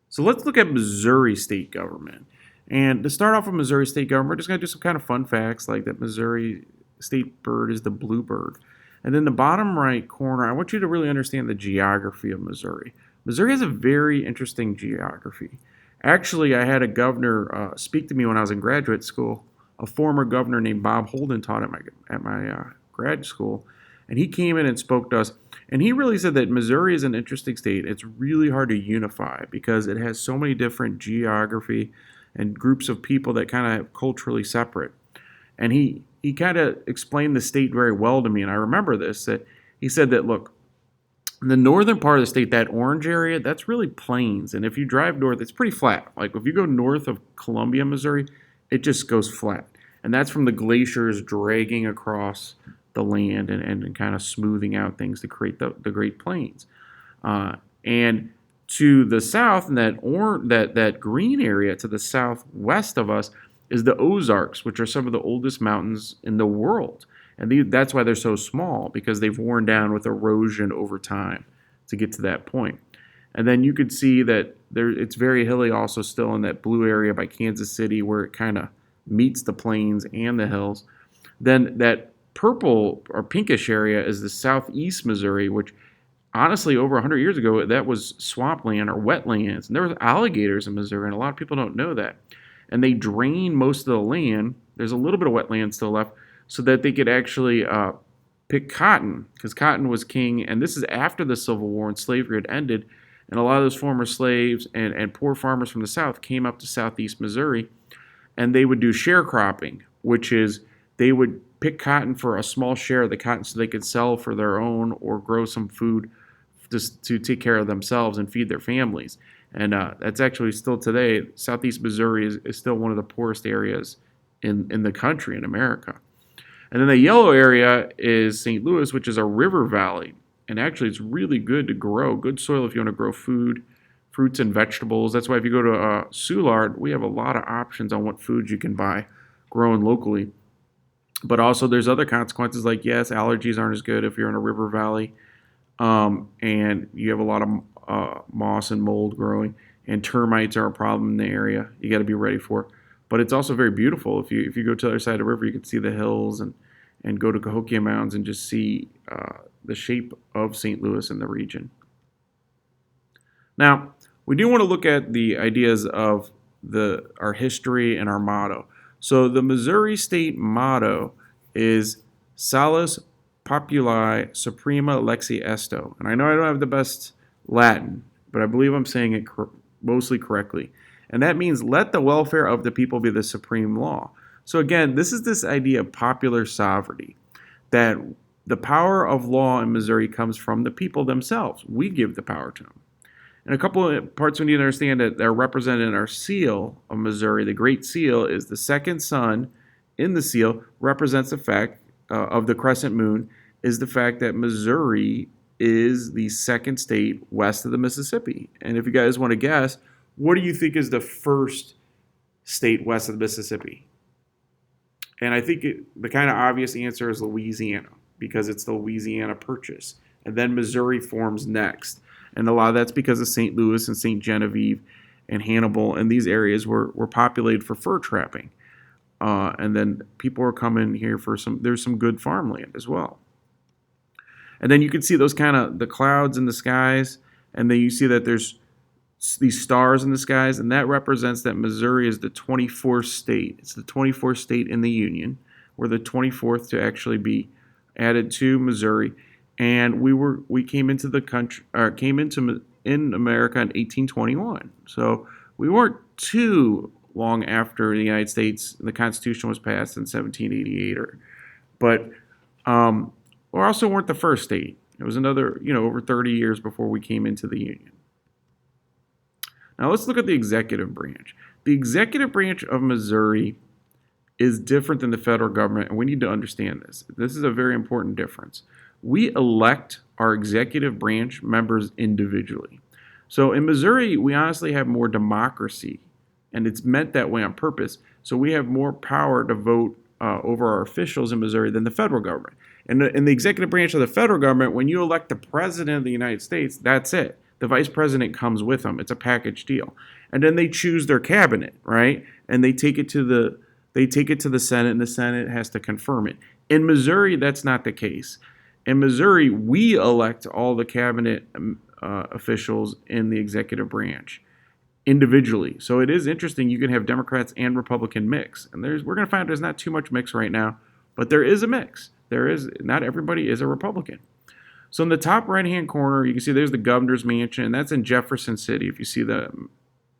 So let's look at Missouri state government. And to start off with Missouri state government, we're just going to do some kind of fun facts like that Missouri state bird is the bluebird. And then the bottom right corner, I want you to really understand the geography of Missouri. Missouri has a very interesting geography. Actually, I had a governor speak to me when I was in graduate school. A former governor named Bob Holden taught at my grad school, and he came in and spoke to us. And he really said that Missouri is an interesting state. It's really hard to unify because it has so many different geography and groups of people that kind of culturally separate. And he kind of explained the state very well to me, and I remember this. That he said that look, in the northern part of the state, that orange area, that's really plains. And if you drive north, it's pretty flat. Like if you go north of Columbia, Missouri, it just goes flat. And that's from the glaciers dragging across the land and kind of smoothing out things to create the Great Plains. And to the south, in that green area to the southwest of us, is the Ozarks, which are some of the oldest mountains in the world. And that's why they're so small, because they've worn down with erosion over time to get to that point. And then you could see that it's very hilly also still in that blue area by Kansas City where it kind of meets the plains and the hills. Then that purple or pinkish area is the southeast Missouri, which honestly over 100 years ago that was swampland or wetlands. And there was alligators in Missouri, and a lot of people don't know that. And they drained most of the land. There's a little bit of wetland still left, so that they could actually pick cotton, because cotton was king. And this is after the Civil War and slavery had ended. And a lot of those former slaves and poor farmers from the South came up to southeast Missouri, and they would do sharecropping, which is they would pick cotton for a small share of the cotton so they could sell for their own or grow some food just to take care of themselves and feed their families. And that's actually still today, southeast Missouri is still one of the poorest areas in the country, in America. And then the yellow area is St. Louis, which is a river valley. And actually, it's really good to grow. Good soil if you want to grow food, fruits, and vegetables. That's why if you go to Soulard, we have a lot of options on what foods you can buy growing locally. But also, there's other consequences like, yes, allergies aren't as good if you're in a river valley. And you have a lot of moss and mold growing. And termites are a problem in the area. You got to be ready for. But it's also very beautiful. If you go to the other side of the river, you can see the hills and go to Cahokia Mounds and just see the shape of St. Louis and the region. Now, we do want to look at the ideas of our history and our motto. So the Missouri state motto is Salus Populi Suprema Lexi Esto. And I know I don't have the best Latin, but I believe I'm saying it mostly correctly. And that means let the welfare of the people be the supreme law. So again, this is this idea of popular sovereignty, that the power of law in Missouri comes from the people themselves. We give the power to them. And a couple of parts we need to understand that are represented in our seal of Missouri. The Great Seal is the second sun in the seal, represents the fact of the crescent moon, is the fact that Missouri is the second state west of the Mississippi. And if you guys want to guess, what do you think is the first state west of the Mississippi? And I think the kind of obvious answer is Louisiana, because it's the Louisiana Purchase. And then Missouri forms next. And a lot of that's because of St. Louis and St. Genevieve and Hannibal. And these areas were populated for fur trapping. And then people were coming here there's some good farmland as well. And then you can see those kind of the clouds in the skies. And then you see that there's these stars in the skies, and that represents that Missouri is the 24th state. It's the 24th state in the Union. We're the 24th to actually be added to Missouri, and we came into the country, or came into in America in 1821. So we weren't too long after the United States. The Constitution was passed in 1788, but we also weren't the first state. It was another, over 30 years before we came into the Union. Now let's look at the executive branch. The executive branch of Missouri is different than the federal government, and we need to understand this. This is a very important difference. We elect our executive branch members individually. So in Missouri, we honestly have more democracy, and it's meant that way on purpose. So we have more power to vote over our officials in Missouri than the federal government. And in the executive branch of the federal government, when you elect the president of the United States, that's it. the vice president comes with them. It's a package deal. And then they choose their cabinet, right? And they take it to the Senate, and the Senate has to confirm it. In Missouri, that's not the case. In Missouri, we elect all the cabinet officials in the executive branch individually. So it is interesting. You can have Democrats and Republican mix, and we're going to find there's not too much mix right now, but there is a mix. Not everybody is a Republican. So in the top right-hand corner, you can see there's the governor's mansion, and that's in Jefferson City. If you see the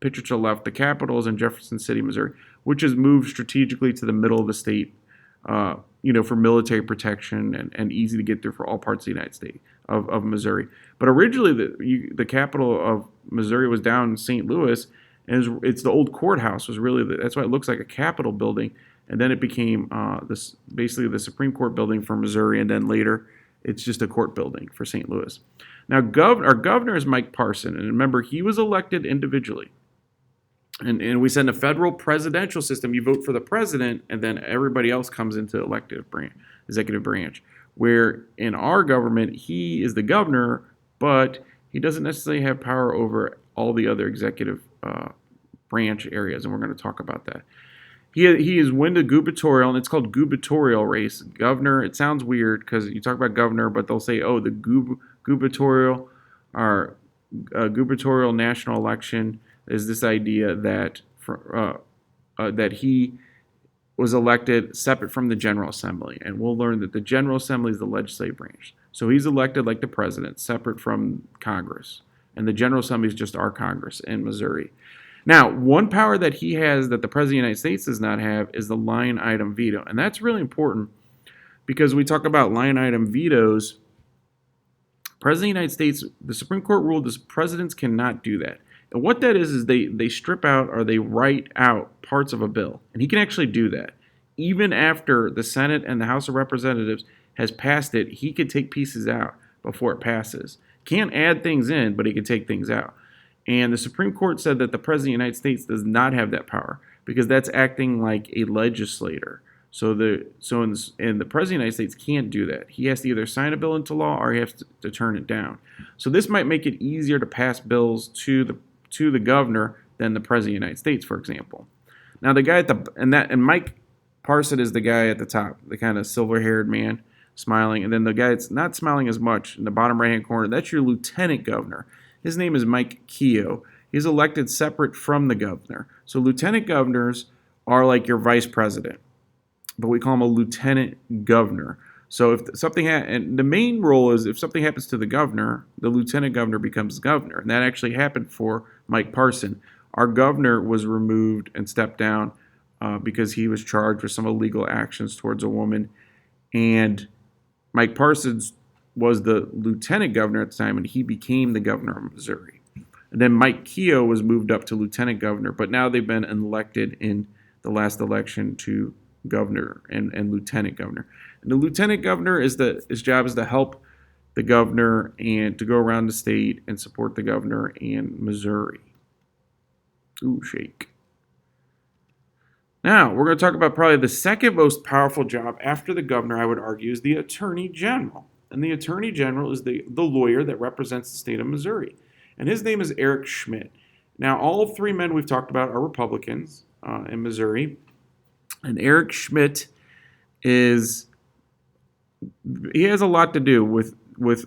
picture to the left, the capital is in Jefferson City, Missouri, which is moved strategically to the middle of the state, for military protection and easy to get through for all parts of the United States of Missouri. But originally, the capital of Missouri was down in St. Louis, and it's the old courthouse. That's why it looks like a Capitol building, and then it became basically the Supreme Court building for Missouri, and then later it's just a court building for St. Louis. Now, our governor is Mike Parson, and remember, he was elected individually. And we send a federal presidential system. You vote for the president, and then everybody else comes into executive branch. Where in our government, he is the governor, but he doesn't necessarily have power over all the other executive branch areas, and we're going to talk about that. He is won the gubernatorial, and it's called gubernatorial race. Governor, it sounds weird because you talk about governor, but they'll say, oh, the gubernatorial national election is this idea that that he was elected separate from the General Assembly. And we'll learn that the General Assembly is the legislative branch. So he's elected like the president, separate from Congress. And the General Assembly is just our Congress in Missouri. Now, one power that he has that the President of the United States does not have is the line item veto. And that's really important because we talk about line item vetoes. President of the United States, the Supreme Court ruled that presidents cannot do that. And what that is they strip out or they write out parts of a bill. And he can actually do that. Even after the Senate and the House of Representatives has passed it, he could take pieces out before it passes. Can't add things in, but he can take things out. And the Supreme Court said that the President of the United States does not have that power because that's acting like a legislator. So the President of the United States can't do that. He has to either sign a bill into law or he has to turn it down. So this might make it easier to pass bills to the governor than the President of the United States, for example. Now the guy and Mike Parson is the guy at the top, the kind of silver-haired man smiling, and then the guy that's not smiling as much in the bottom right-hand corner, that's your lieutenant governor. His name is Mike Keogh. He's elected separate from the governor. So lieutenant governors are like your vice president, but we call him a lieutenant governor. So if something and the main role is if something happens to the governor, the lieutenant governor becomes governor, and that actually happened for Mike Parson. Our governor was removed and stepped down because he was charged with some illegal actions towards a woman, and Mike Parsons was the lieutenant governor at the time, and he became the governor of Missouri. And then Mike Keogh was moved up to lieutenant governor, but now they've been elected in the last election to governor and lieutenant governor. And the lieutenant governor his job is to help the governor and to go around the state and support the governor in Missouri. Ooh, shake. Now, we're going to talk about probably the second most powerful job after the governor, I would argue, is the attorney general. And the attorney general is the lawyer that represents the state of Missouri. And his name is Eric Schmidt. Now, all three men we've talked about are Republicans in Missouri. And Eric Schmidt he has a lot to do with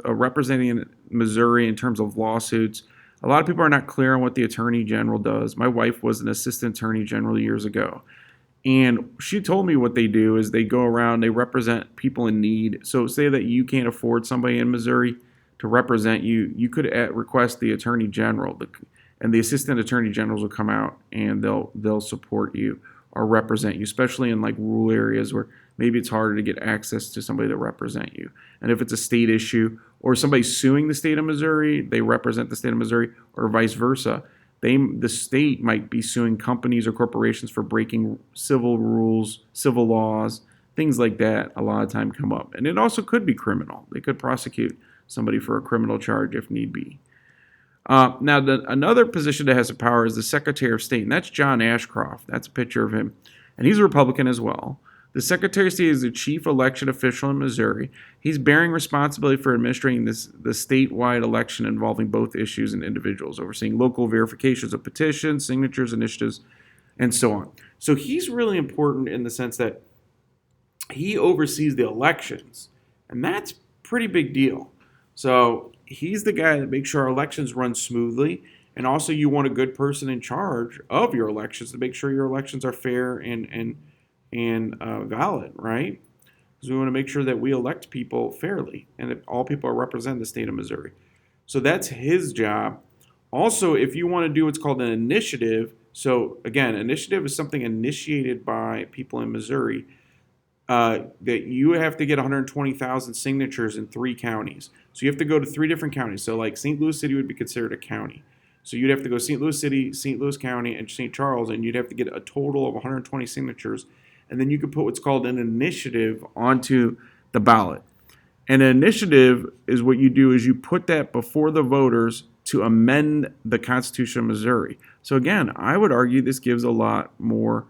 representing Missouri in terms of lawsuits. A lot of people are not clear on what the attorney general does. My wife was an assistant attorney general years ago. And she told me what they do is they go around, they represent people in need. So say that you can't afford somebody in Missouri to represent you, you could request the attorney general, and the assistant attorney generals will come out and they'll support you or represent you, especially in like rural areas where maybe it's harder to get access to somebody to represent you. And if it's a state issue or somebody's suing the state of Missouri, they represent the state of Missouri, or vice versa. The state might be suing companies or corporations for breaking civil rules, civil laws, things like that a lot of time come up. And it also could be criminal. They could prosecute somebody for a criminal charge if need be. Now, another position that has the power is the Secretary of State, and that's John Ashcroft. That's a picture of him. And he's a Republican as well. The Secretary of State is the chief election official in Missouri. He's bearing responsibility for administering the statewide election involving both issues and individuals, overseeing local verifications of petitions, signatures, initiatives, and so on. So he's really important in the sense that he oversees the elections, and that's a pretty big deal. So he's the guy that makes sure our elections run smoothly, and also you want a good person in charge of your elections to make sure your elections are fair and valid, right? Because we want to make sure that we elect people fairly and that all people represent the state of Missouri. So that's his job. Also, if you want to do what's called an initiative, so again, initiative is something initiated by people in Missouri that you have to get 120,000 signatures in 3 counties. So you have to go to 3 different counties. So like St. Louis City would be considered a county. So you'd have to go St. Louis City, St. Louis County, and St. Charles, and you'd have to get a total of 120 signatures. And then you could put what's called an initiative onto the ballot. And an initiative is what you do is you put that before the voters to amend the Constitution of Missouri. So again, I would argue this gives a lot more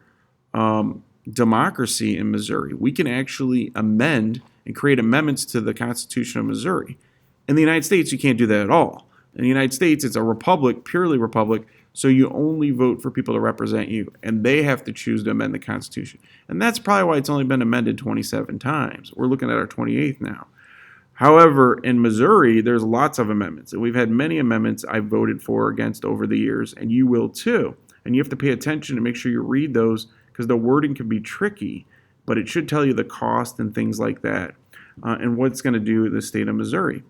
democracy in Missouri. We can actually amend and create amendments to the Constitution of Missouri. In the United States, you can't do that at all. In the United States, it's a republic, purely republic, so you only vote for people to represent you, and they have to choose to amend the Constitution. And that's probably why it's only been amended 27 times. We're looking at our 28th now. However, in Missouri, there's lots of amendments, and we've had many amendments I've voted for or against over the years, and you will too. And you have to pay attention to make sure you read those because the wording can be tricky, but it should tell you the cost and things like that, and what it's going to do in the state of Missouri.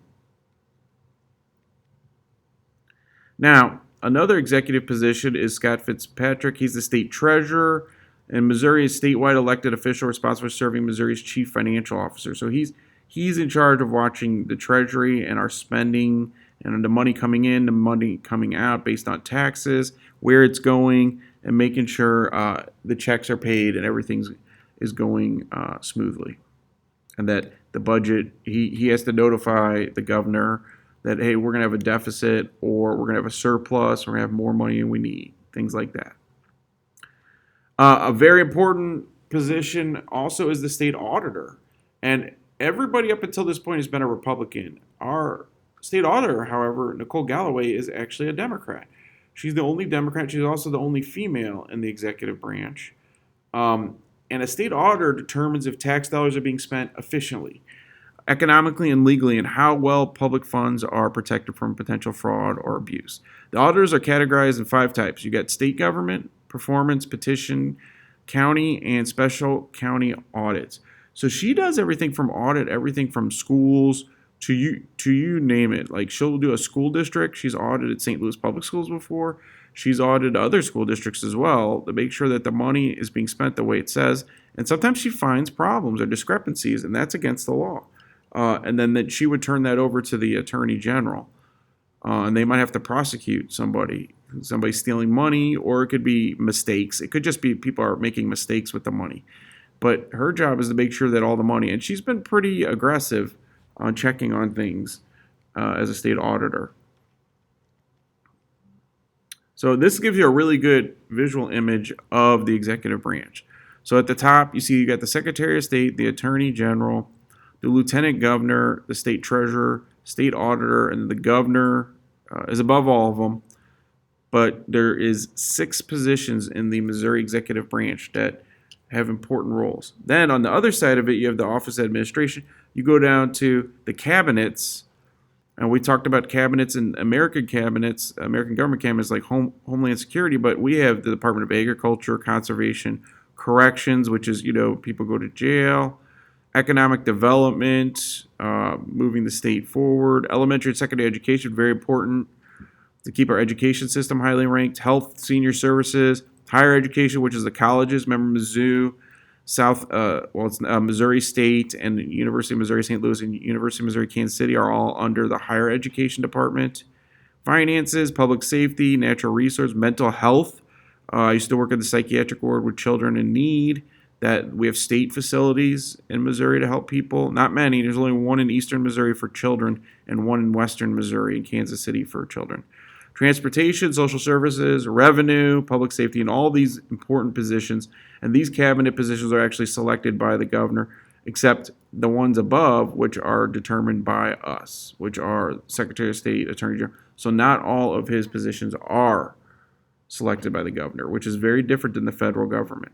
Now, another executive position is Scott Fitzpatrick. He's the state treasurer, and Missouri is statewide elected official responsible for serving Missouri's chief financial officer. So he's in charge of watching the treasury and our spending and the money coming in, the money coming out based on taxes, where it's going, and making sure the checks are paid and everything is going smoothly. And that the budget, he has to notify the governor that, hey, we're going to have a deficit or we're going to have a surplus, we're going to have more money than we need, things like that. A very important position also is the state auditor. And everybody up until this point has been a Republican. Our state auditor, however, Nicole Galloway, is actually a Democrat. She's the only Democrat. She's also the only female in the executive branch. And a state auditor determines if tax dollars are being spent efficiently, economically and legally, and how well public funds are protected from potential fraud or abuse. The auditors are categorized in 5 types. You got state government, performance, petition, county, and special county audits. So she does everything from audit, everything from schools to you name it. Like she'll do a school district. She's audited St. Louis Public Schools before. She's audited other school districts as well to make sure that the money is being spent the way it says. And sometimes she finds problems or discrepancies, and that's against the law. And then that she would turn that over to the attorney general, and they might have to prosecute somebody stealing money, or it could be mistakes. It could just be people are making mistakes with the money. But her job is to make sure that all the money, and she's been pretty aggressive on checking on things as a state auditor. So this gives you a really good visual image of the executive branch. So at the top, you see you got the Secretary of State, the Attorney General, the Lieutenant Governor, the State Treasurer, State Auditor, and the Governor is above all of them. But there is 6 positions in the Missouri executive branch that have important roles. Then on the other side of it, you have the Office of Administration. You go down to the cabinets, and we talked about cabinets and American government cabinets like Homeland Security, but we have the Department of Agriculture, Conservation, Corrections, which is, people go to jail, economic development, moving the state forward, elementary and secondary education, very important to keep our education system highly ranked, health, senior services, higher education, which is the colleges. Remember Mizzou, Missouri State and University of Missouri St. Louis and University of Missouri Kansas City are all under the higher education department. Finances, public safety, natural resource, mental health. I used to work at the psychiatric ward with children in need. That we have state facilities in Missouri to help people. Not many. There's only one in eastern Missouri for children and one in western Missouri in Kansas City for children. transportation, social services, revenue, public safety, and all these important positions. And these cabinet positions are actually selected by the governor, except the ones above, which are determined by us, which are Secretary of State, Attorney General. So not all of his positions are selected by the governor, which is very different than the federal government.